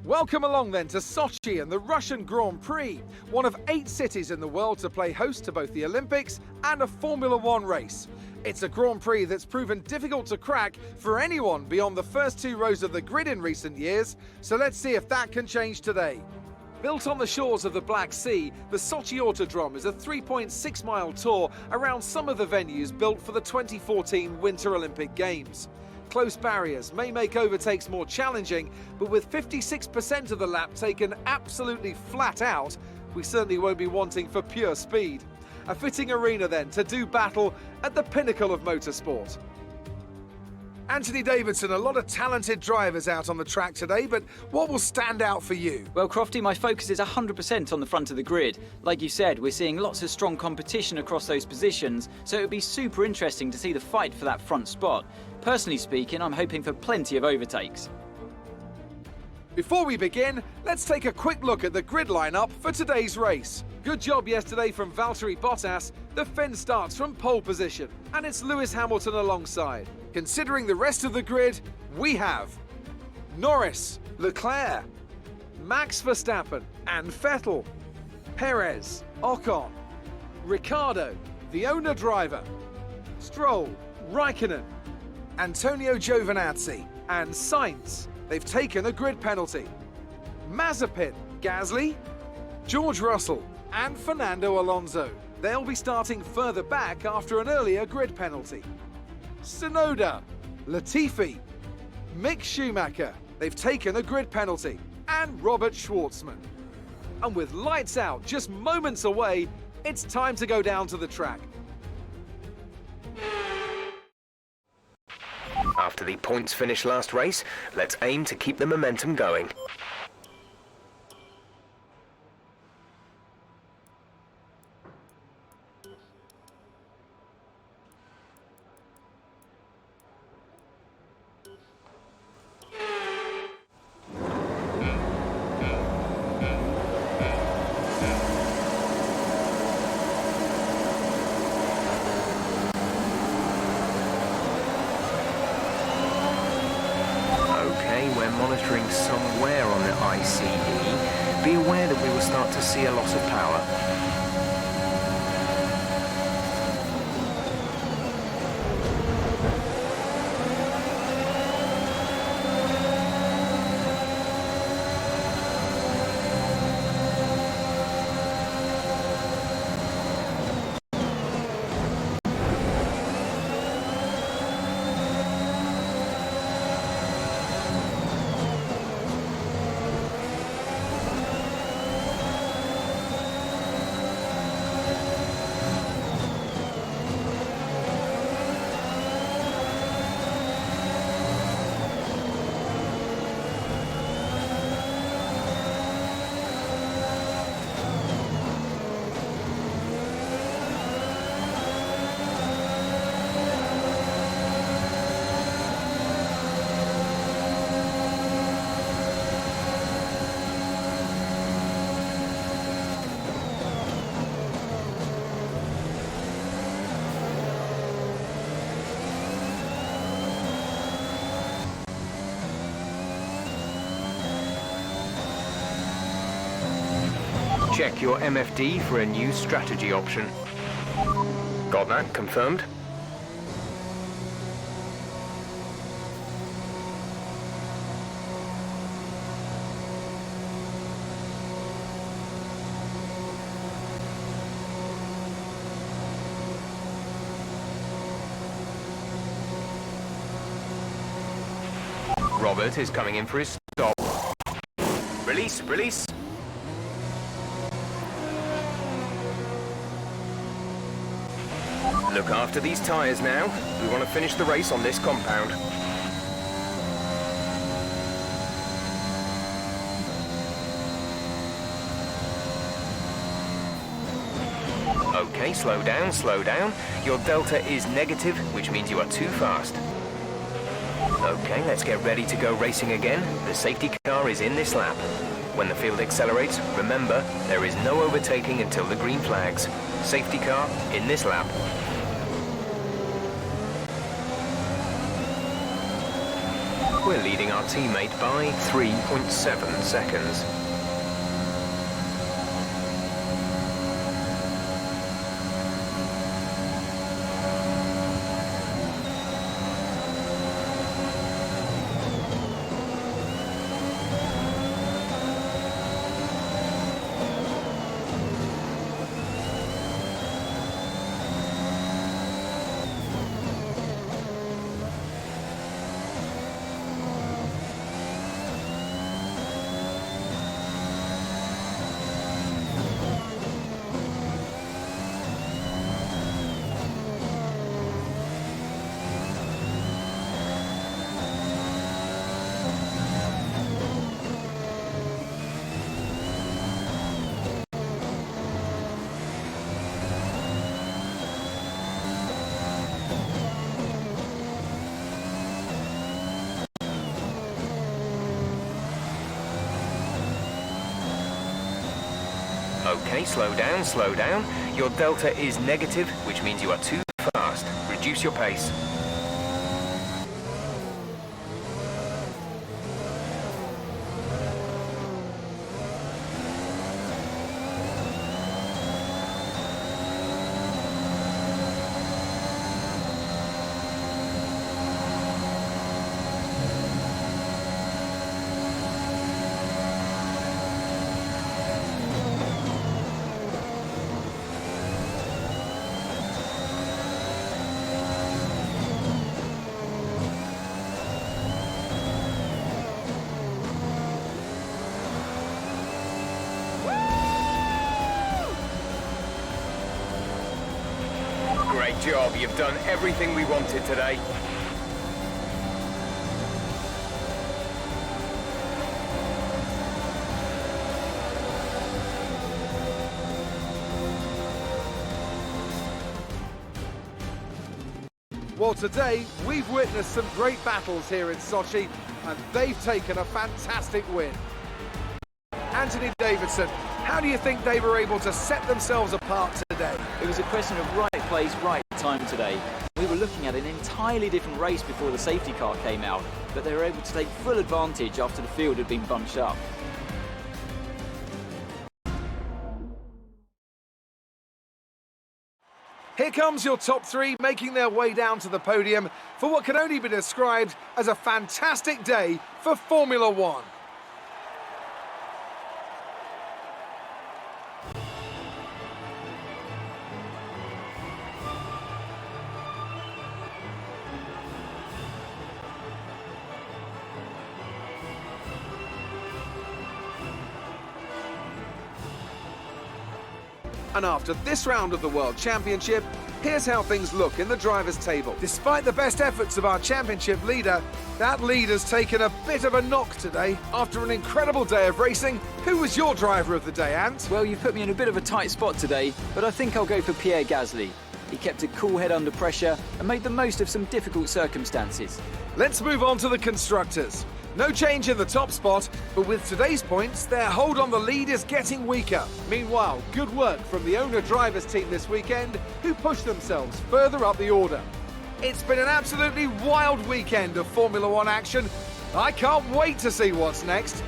Welcome along then to Sochi and the Russian Grand Prix, one of 8 cities in the world to play host to both the Olympics and a Formula One race. It's a Grand Prix that's proven difficult to crack for anyone beyond the first 2 rows of the grid in recent years, so let's see if that can change today. Built on the shores of the Black Sea, the Sochi Autodrome is a 3.6-mile tour around some of the venues built for the 2014 Winter Olympic Games. Close barriers may make overtakes more challenging, but with 56% of the lap taken absolutely flat out, we certainly won't be wanting for pure speed. A fitting arena then to do battle at the pinnacle of motorsport. Anthony Davidson, a lot of talented drivers out on the track today, but what will stand out for you? Well, Crofty, my focus is 100% on the front of the grid. Like you said, we're seeing lots of strong competition across those positions, so it would be super interesting to see the fight for that front spot. Personally speaking, I'm hoping for plenty of overtakes. Before we begin, let's take a quick look at the grid lineup for today's race. Good job yesterday from Valtteri Bottas. The Finn starts from pole position, and it's Lewis Hamilton alongside. Considering the rest of the grid, we have Norris, Leclerc, Max Verstappen and Vettel, Perez, Ocon, Ricciardo, the owner driver, Stroll, Raikkonen, Antonio Giovinazzi and Sainz. They've taken a grid penalty. Mazepin, Gasly, George Russell and Fernando Alonso. They'll be starting further back after an earlier grid penalty. Tsunoda, Latifi, Mick Schumacher. They've taken a grid penalty. And Robert Schwartzman. And with lights out just moments away, it's time to go down to the track. After the points finish last race, let's aim to keep the momentum going. Monitoring somewhere on the ICE. Be aware that we will start to see a loss of power. Check your MFD for a new strategy option. Got that confirmed? Robert is coming in for his stop. Release, release. Look after these tyres now. We want to finish the race on this compound. Okay, slow down, slow down. Your delta is negative, which means you are too fast. Okay, let's get ready to go racing again. The safety car is in this lap. When the field accelerates, remember, there is no overtaking until the green flags. Safety car in this lap. We're leading our teammate by 3.7 seconds. Okay, slow down, slow down. Your delta is negative, which means you are too fast. Reduce your pace. Great job, you've done everything we wanted today. Well, today we've witnessed some great battles here in Sochi, and they've taken a fantastic win. Anthony Davidson, how do you think they were able to set themselves apart today? It was a question of right place, right time today. We were looking at an entirely different race before the safety car came out, but they were able to take full advantage after the field had been bunched up. Here comes your top three making their way down to the podium for what can only be described as a fantastic day for Formula One. And after this round of the World Championship, here's how things look in the drivers' table. Despite the best efforts of our championship leader, that lead has taken a bit of a knock today. After an incredible day of racing, who was your driver of the day, Ant? Well, you've put me in a bit of a tight spot today, but I think I'll go for Pierre Gasly. He kept a cool head under pressure and made the most of some difficult circumstances. Let's move on to the constructors. No change in the top spot, but with today's points, their hold on the lead is getting weaker. Meanwhile, good work from the owner-drivers team this weekend, who pushed themselves further up the order. It's been an absolutely wild weekend of Formula One action. I can't wait to see what's next.